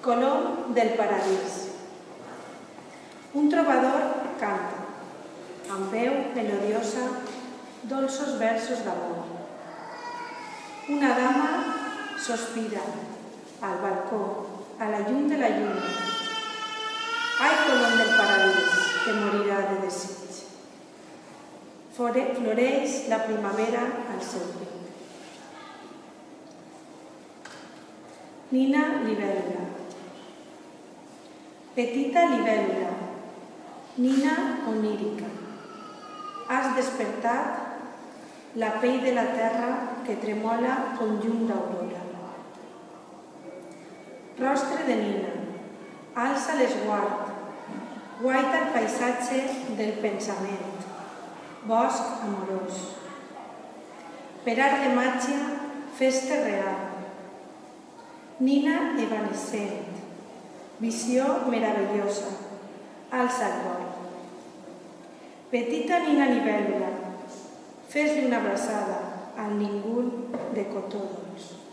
Colom del paradís. Un trobador canta, amb veu melodiosa, dolços versos d'amor. Una dama sospira, al balcó, a la llum de la lluna. Ai, colom del paradís, que morirà de desig. Floreix la primavera al seu pit. Nina libèl·lula. Petita libèl·lula, nina onírica, has despertat la pell de la terra que tremola com llum d'aurora. Rostre de nina, alça l'esguard, guaita el paisatge del pensament, bosc amorós. Per art de màgia, festa real. Nina evanescent, visió meravellosa, alça el vol. Petita nina libèl·lula, fes-li una abraçada al ningú de cotó dolç.